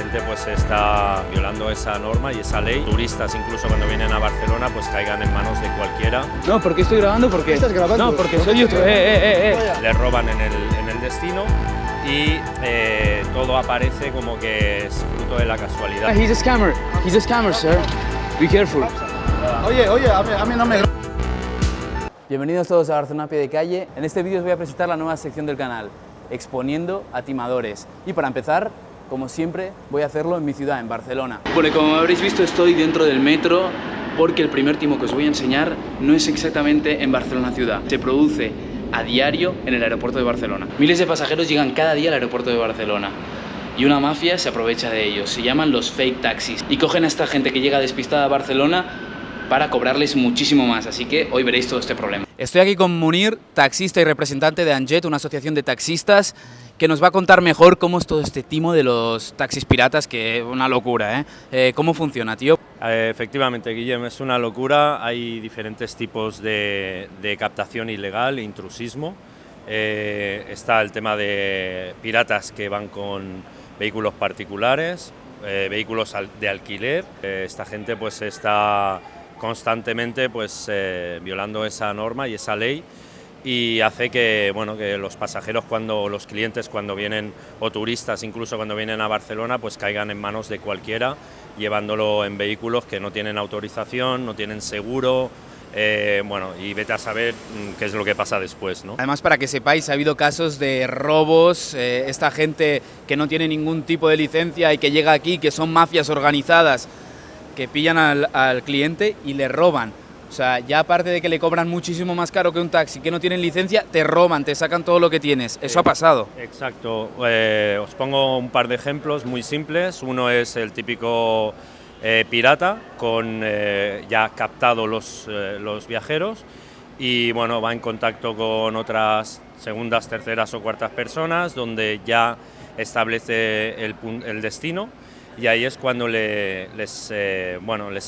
gente pues está violando esa norma y esa ley. Turistas incluso cuando vienen a Barcelona pues caigan en manos de cualquiera. No, ¿por qué estoy grabando? Porque ¿Estás grabando? No, porque soy youtuber. Les roban en el destino y todo aparece como que es fruto de la casualidad. He's a scammer. He's a scammer, sir. Be careful. Oye, a mí no me... Bienvenidos todos a Barcelona a pie de calle. En este vídeo os voy a presentar la nueva sección del canal, exponiendo a timadores. Y para empezar, como siempre, voy a hacerlo en mi ciudad, en Barcelona. Bueno, como habréis visto, estoy dentro del metro porque el primer timo que os voy a enseñar no es exactamente en Barcelona ciudad. Se produce a diario en el aeropuerto de Barcelona. Miles de pasajeros llegan cada día al aeropuerto de Barcelona. Y una mafia se aprovecha de ellos. Se llaman los fake taxis. Y cogen a esta gente que llega despistada a Barcelona para cobrarles muchísimo más, así que hoy veréis todo este problema. Estoy aquí con Munir, taxista y representante de Anjet, una asociación de taxistas, que nos va a contar mejor cómo es todo este timo de los taxis piratas, que es una locura, ¿eh? ¿Cómo funciona, tío? Efectivamente, Guillem, es una locura. Hay diferentes tipos de captación ilegal e intrusismo. Está el tema de piratas que van con vehículos particulares, vehículos de alquiler. Esta gente pues está constantemente pues violando esa norma y esa ley y hace que que los pasajeros los clientes cuando vienen, o turistas incluso cuando vienen a Barcelona, pues caigan en manos de cualquiera llevándolo en vehículos que no tienen autorización, no tienen seguro. Y vete a saber qué es lo que pasa después, ¿no? Además, para que sepáis, ha habido casos de robos, esta gente que no tiene ningún tipo de licencia y que llega aquí, que son mafias organizadas, que pillan al cliente y le roban. O sea, ya aparte de que le cobran muchísimo más caro que un taxi, que no tienen licencia, te roban, te sacan todo lo que tienes. Eso ha pasado. Exacto. Os pongo un par de ejemplos muy simples. Uno es el típico pirata con ya captado los viajeros y va en contacto con otras segundas, terceras o cuartas personas donde ya establece el destino. Y ahí es cuando les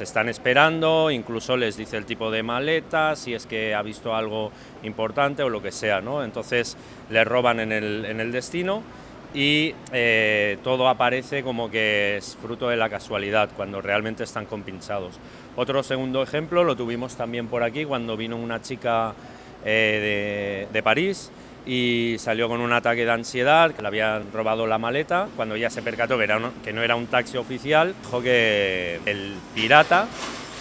están esperando, incluso les dice el tipo de maleta, si es que ha visto algo importante o lo que sea, ¿no? Entonces les roban en el destino y todo aparece como que es fruto de la casualidad, cuando realmente están compinchados. Otro segundo ejemplo lo tuvimos también por aquí, cuando vino una chica de París, y salió con un ataque de ansiedad, que le habían robado la maleta. Cuando ella se percató que no era un taxi oficial, dijo que el pirata,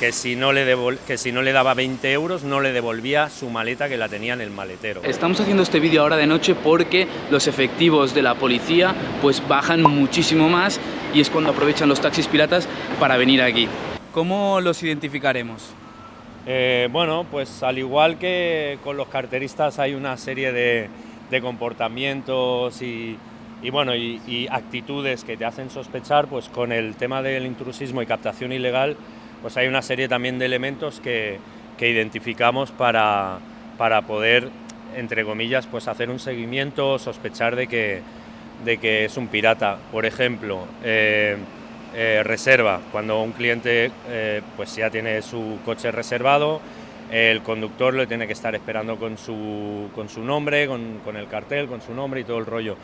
que si no le daba 20 euros, no le devolvía su maleta, que la tenía en el maletero. Estamos haciendo este vídeo ahora de noche porque los efectivos de la policía pues bajan muchísimo más y es cuando aprovechan los taxis piratas para venir aquí. ¿Cómo los identificaremos? Pues al igual que con los carteristas hay una serie de comportamientos y actitudes que te hacen sospechar, pues con el tema del intrusismo y captación ilegal pues hay una serie también de elementos que identificamos para poder, entre comillas, pues hacer un seguimiento, sospechar de que es un pirata. Por ejemplo, reserva, cuando un cliente pues ya tiene su coche reservado, el conductor lo tiene que estar esperando con su nombre, con el cartel, con su nombre y todo el rollo.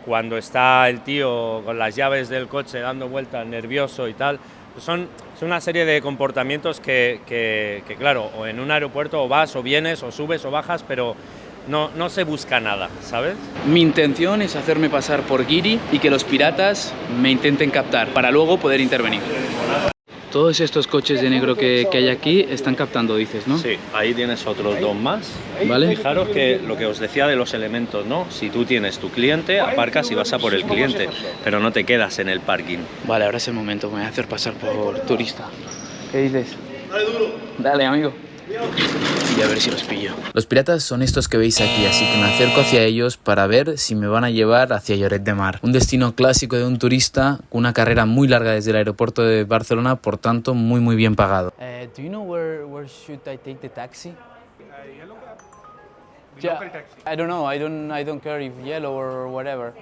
Cuando está el tío con las llaves del coche dando vueltas, nervioso y tal, pues son una serie de comportamientos que claro, o en un aeropuerto o vas o vienes o subes o bajas, pero no se busca nada, ¿sabes? Mi intención es hacerme pasar por guiri y que los piratas me intenten captar para luego poder intervenir. Todos estos coches de negro que hay aquí están captando, dices, ¿no? Sí, ahí tienes otros dos más. ¿Vale? Fijaros que lo que os decía de los elementos, ¿no? Si tú tienes tu cliente, aparcas y vas a por el cliente, pero no te quedas en el parking. Vale, ahora es el momento, me voy a hacer pasar por turista. ¿Qué dices? Dale duro. Dale, amigo. Y a ver si los pillo. Los piratas son estos que veis aquí, así que me acerco hacia ellos para ver si me van a llevar hacia Lloret de Mar, un destino clásico de un turista, una carrera muy larga desde el aeropuerto de Barcelona, por tanto muy bien pagado. Do you know where should I take the taxi? Yellow cab. Yeah, Local taxi. I don't know. I don't care if yellow or whatever.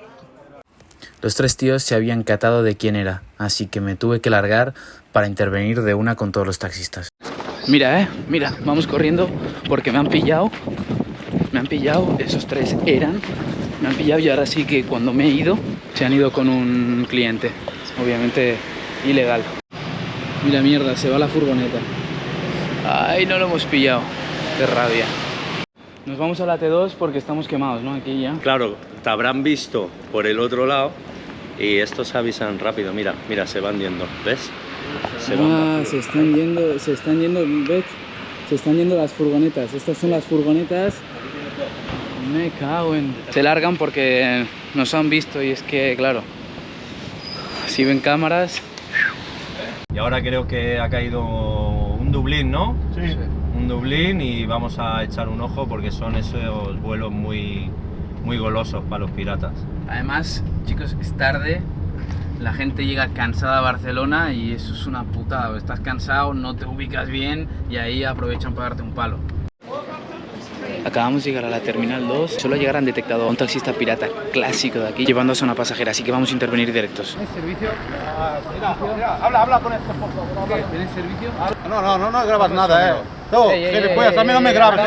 Los tres tíos se habían catado de quién era, así que me tuve que largar para intervenir de una con todos los taxistas. Mira, vamos corriendo porque me han pillado, esos tres me han pillado y ahora sí que cuando me he ido Se han ido con un cliente, obviamente ilegal. Mira, mierda, se va la furgoneta. Ay, no lo hemos pillado. Qué rabia. Nos vamos a la T2 porque estamos quemados, ¿no? Aquí ya. Claro, te habrán visto por el otro lado y estos avisan rápido. Mira, mira, se van yendo, ¿ves? Se están yendo, ¿ves? Se están yendo las furgonetas. Estas son las furgonetas. Me cago en... Se largan porque nos han visto y es que, claro, si ven cámaras... Y ahora creo que ha caído un Dublín, ¿no? Sí. Un Dublín y vamos a echar un ojo porque son esos vuelos muy golosos para los piratas. Además, chicos, es tarde, la gente llega cansada a Barcelona y eso es una putada. Estás cansado, no te ubicas bien y ahí aprovechan para darte un palo. Acabamos de llegar a la Terminal 2. Solo llegar han detectado a un taxista pirata clásico de aquí llevándose a una pasajera, así que vamos a intervenir directos. ¿Tienes servicio? Mira, habla con esto, por favor. ¿Tienes servicio? No grabas nada, Tú, gilipollas, a mí no me grabes.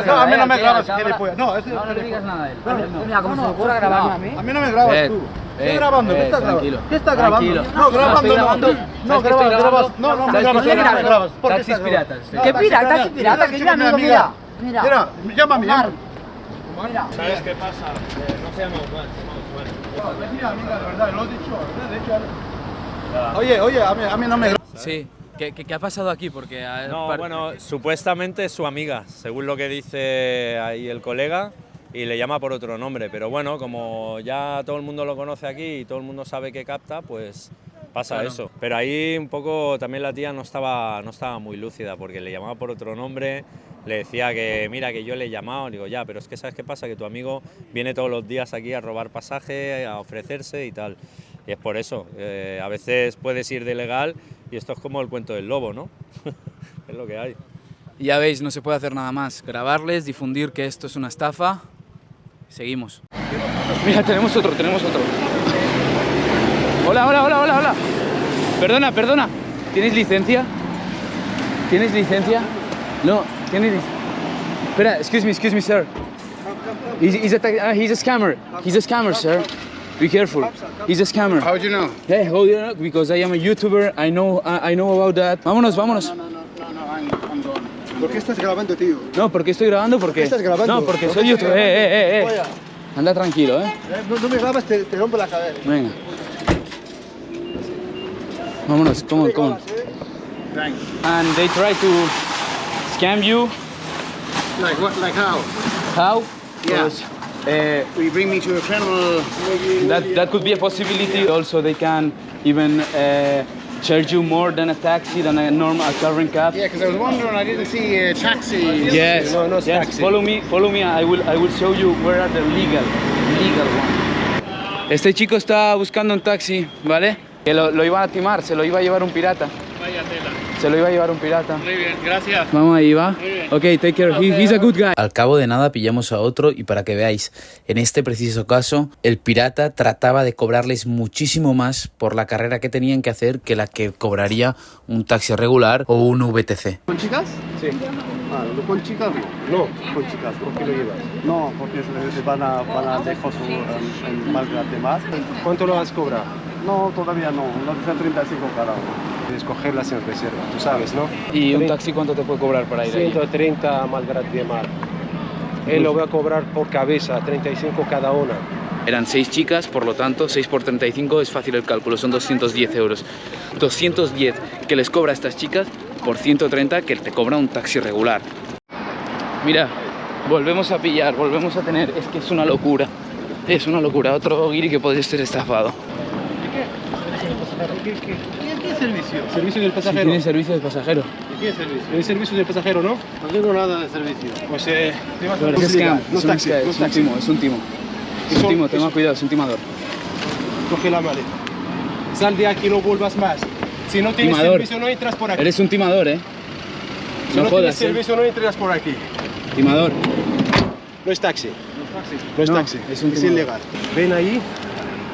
No, a mí no me grabas, gilipollas. No, No le digas nada a él. Mira, como se me ocurra grabarme a mí. a mí no me grabas tú. Estoy grabando, ¿qué estás grabando? tranquilo. ¿Qué estás grabando? Tranquilo. No, grabando, grabando. no grabas. No me grabas, ¿Por qué no me grabas. ¿Por qué Taxis estás ¿Qué piratas. grabando? pirata? Taxi pirata, que es mi amigo, mira. Mira, llámame. Omar. Mira. ¿Sabes qué pasa? No se llama Juan, se llama Juan. Mira, de verdad, lo he dicho. Oye, a mí no me grabas. Sí. ¿Qué ha pasado aquí? Porque No, bueno, supuestamente es su amiga, según lo que dice ahí el colega, y le llama por otro nombre, pero bueno, como ya todo el mundo lo conoce aquí y todo el mundo sabe que capta, pues pasa Claro. eso. Pero ahí un poco también la tía no estaba muy lúcida, porque le llamaba por otro nombre, le decía que mira que yo le he llamado, digo ya, pero es que ¿sabes qué pasa? Que tu amigo viene todos los días aquí a robar pasaje, a ofrecerse y tal. Y es por eso, a veces puedes ir de legal y esto es como el cuento del lobo, ¿no? Es lo que hay. ya veis, no se puede hacer nada más. Grabarles, difundir que esto es una estafa. Seguimos. Mira, tenemos otro. Hola. Perdona. ¿Tienes licencia? No, ¿tienes licencia? Espera, excuse me, sir. He's a scammer, sir. Be careful. He's a scammer. How do you know? Hey, how do you know? Because I am a YouTuber. I know about that. Vámonos. No, I'm gone. ¿Por qué estás grabando, tío? No, porque estoy grabando, porque... ¿Por qué estás grabando? No, porque ¿Por soy qué estás youtuber. grabando? Anda tranquilo, No me grabas, te rompo la cabeza. Venga. Vámonos, come on. Thanks. And they try to scam you. Like what? Like how? How? Yeah. Because, Will you bring me to a criminal? that could be a possibility. Also, they can even charge you more than a taxi, than a normal car and cab. Yeah, because I was wondering, I didn't see a taxi. Yes. No, yes. taxi. Follow me. I will show you where are the legal ones. Este chico está buscando un taxi, ¿vale? Que lo iban a timar, se lo iba a llevar un pirata. Vaya tela. Se lo iba a llevar un pirata. Muy bien, gracias. Vamos ahí, va. Muy bien. Ok, take care. He's a good guy. Al cabo de nada pillamos a otro y para que veáis, en este preciso caso, el pirata trataba de cobrarles muchísimo más por la carrera que tenían que hacer que la que cobraría un taxi regular o un VTC. ¿Con chicas? Sí. Ah, ¿con chicas? No, con chicas. ¿Por qué lo llevas? No, porque se van a dejar en malgrate más. ¿Cuánto lo vas a cobrar? No, todavía no. No, 35 cada uno. Puedes cogerlas en reserva, tú sabes, ¿no? ¿Y un taxi cuánto te puede cobrar para ir ahí? 130 Malgrat de Mar. Él lo va a cobrar por cabeza, 35 cada una. Eran 6 chicas, por lo tanto, 6 por 35 es fácil el cálculo, son 210 euros. 210 que les cobra a estas chicas por 130 que te cobra un taxi regular. Mira, volvemos a pillar, volvemos a tener, es que es una locura. Es una locura, otro guiri que puede ser estafado. ¿Qué servicio? Servicio del Si pasajero. tiene servicio de pasajero. ¿Qué servicio? El servicio del pasajero, ¿no? No tengo nada de servicio. Pues te vas a Es un scam, no es un taxi, scam, no es un taxi. timo, es un timo. Es un timo, ten más cuidado, es un timador. Coge la maleta. Sal de aquí, no vuelvas más. Si no tienes Timador. servicio, no entras por aquí. Eres un timador, Si no no tienes jodas, servicio, no entras por aquí. Timador. No es taxi. No es No, taxi. es un timador. ilegal. Ven ahí.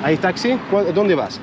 ¿Hay taxi? ¿Dónde vas?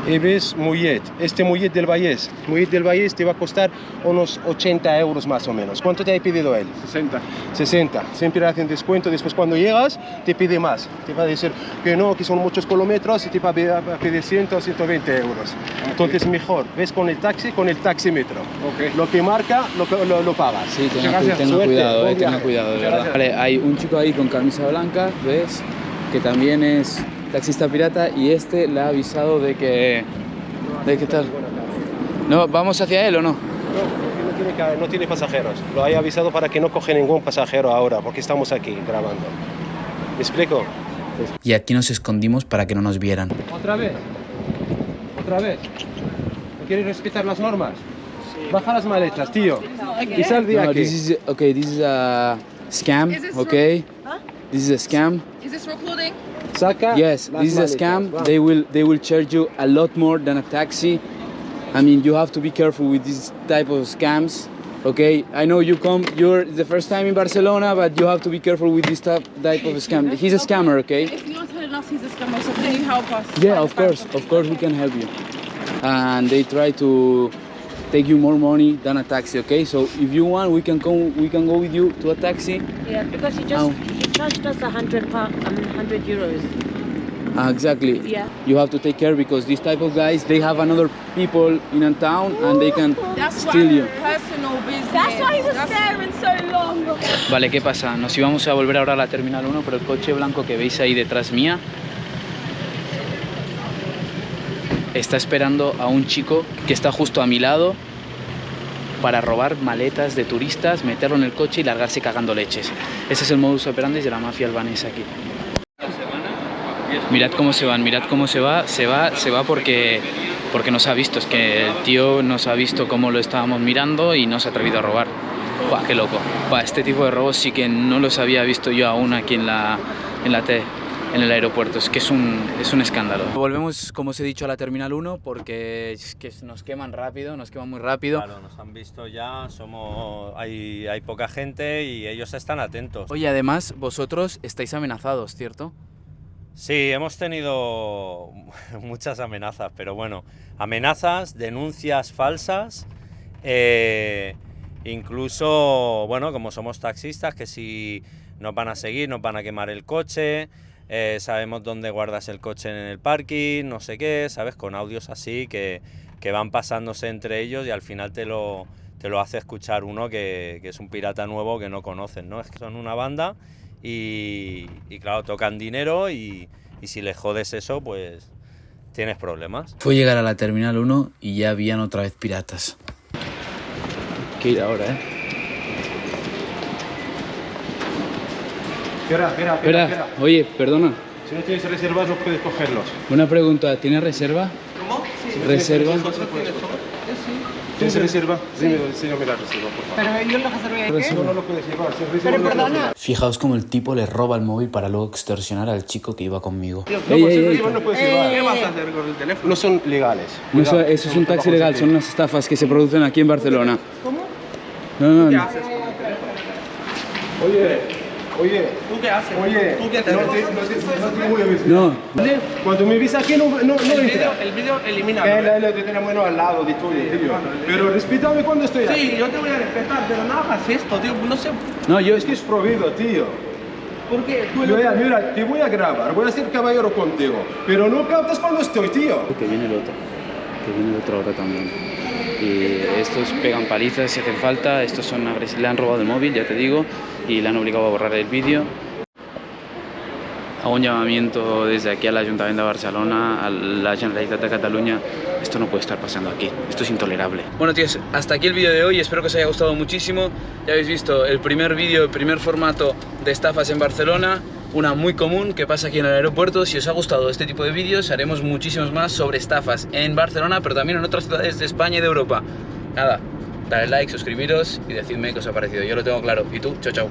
y ves Mollet. Este Mollet del Vallés. Mollet del Vallés te va a costar unos 80 euros más o menos. ¿Cuánto te ha pedido él? 60. 60. Siempre hacen descuento. Después cuando llegas te pide más. Te va a decir que no, que son muchos kilómetros y te va a pedir 100 o 120 euros. Entonces mejor. Ves con el taxímetro. Ok. Lo que marca, lo pagas. Sí, Muchas gracias. tenga Suerte. cuidado, Buen tenga viaje. cuidado, de Muchas verdad. gracias. Vale, hay un chico ahí con camisa blanca, ¿ves? Que también es taxista pirata y este le ha avisado de que... ¿De qué tal? No, ¿vamos hacia él o no? No, porque no tiene pasajeros. Lo he avisado para que no coge ningún pasajero ahora, porque estamos aquí grabando. ¿Me explico? Y aquí nos escondimos para que no nos vieran. ¿Otra vez? ¿Otra vez? ¿No quieres respetar las normas? Baja las maletas, tío. Y sal de No, aquí. this is a scam, Is this okay? Huh? This is a scam. Is this recording? Saca Yes, las this is a maletas, scam. vamos. They will charge you a lot more than a taxi. I mean, you have to be careful with this type of scams. Okay, I know you're the first time in Barcelona, but you have to be careful with this type of scam. He's a scammer, okay? If you're telling us he's a scammer, so can you help us? Yeah, of course we can help you. And they try to take you more money than a taxi, okay? So if you want, we can go with you to a taxi. Yeah, because he Oh. charged us 100 euros. Exactly. Yeah. You have to take care because these type of guys, they have another people in a town and they can That's steal why you. personal business. That's why he was staring so long. Vale, ¿qué pasa? Nos íbamos a volver ahora a la Terminal 1, pero el coche blanco que veis ahí detrás mía está esperando a un chico que está justo a mi lado para robar maletas de turistas, meterlo en el coche y largarse cagando leches. Ese es el modus operandi de la mafia albanesa aquí. Mirad cómo se van, mirad cómo se va porque nos ha visto. Es que el tío nos ha visto cómo lo estábamos mirando y no se ha atrevido a robar. Buah, qué loco. Buah, este tipo de robos sí que no los había visto yo aún aquí en el aeropuerto. Es que es un escándalo. Volvemos, como os he dicho, a la Terminal 1 porque es que nos queman rápido, nos queman muy rápido. Claro, nos han visto ya, hay poca gente y ellos están atentos. Oye, además, vosotros estáis amenazados, ¿cierto? Sí, hemos tenido muchas amenazas, pero bueno, amenazas, denuncias falsas, incluso, bueno, como somos taxistas, que si nos van a seguir, nos van a quemar el coche, sabemos dónde guardas el coche en el parking, no sé qué, ¿sabes? Con audios así que van pasándose entre ellos y al final te lo hace escuchar uno que es un pirata nuevo que no conocen, ¿no? Es que son una banda y claro, tocan dinero y si les jodes eso, pues tienes problemas. Fue llegar a la Terminal 1 y ya habían otra vez piratas. Hay que ir ahora, ¿eh? Espera, oye, perdona. Si no tienes reservas, no puedes cogerlos. Una pregunta, ¿tienes reserva? ¿Cómo? ¿Reserva? ¿Tienes reserva? Dime, enséñame la reserva, por favor. Pero yo lo reservé. No lo puedes llevar. Si reserva, Pero no lo puedes perdona. Fijaos cómo el tipo le roba el móvil para luego extorsionar al chico que iba conmigo. llevar. No, pues si reserva no puedes llevar. ¿Qué vas a hacer con el teléfono? No son legales. No, Cuidado, eso es un no te taxi bajo legal, ese son unas estafas que se producen aquí en Barcelona. ¿Cómo? No. Oye, ¿Tú qué haces? oye, ¿Tú qué te no te mueves. No, Cuando me ves aquí no entra. El vídeo elimina. Lo tenemos al lado de tuyo, tío. Pero respétame cuando estoy aquí. Sí, yo te voy a respetar, pero no hagas esto, tío. No sé no, yo Es que es prohibido, tío. por qué. Mira, te voy a grabar, voy a ser caballero contigo. Pero no captas cuando estoy, tío. que viene el otro ahora también. Y estos pegan palizas si hacen falta, estos le han robado el móvil, ya te digo, y le han obligado a borrar el vídeo. Hago un llamamiento desde aquí al Ayuntamiento de Barcelona, a la Generalitat de Cataluña. Esto no puede estar pasando aquí, esto es intolerable. Bueno, tíos, hasta aquí el vídeo de hoy, espero que os haya gustado muchísimo. Ya habéis visto el primer vídeo, el primer formato de estafas en Barcelona, una muy común que pasa aquí en el aeropuerto. Si os ha gustado este tipo de vídeos, haremos muchísimos más sobre estafas en Barcelona, pero también en otras ciudades de España y de Europa. Nada, dale like, suscribiros y decidme qué os ha parecido. Yo lo tengo claro. ¿Y tú? Chao, chao.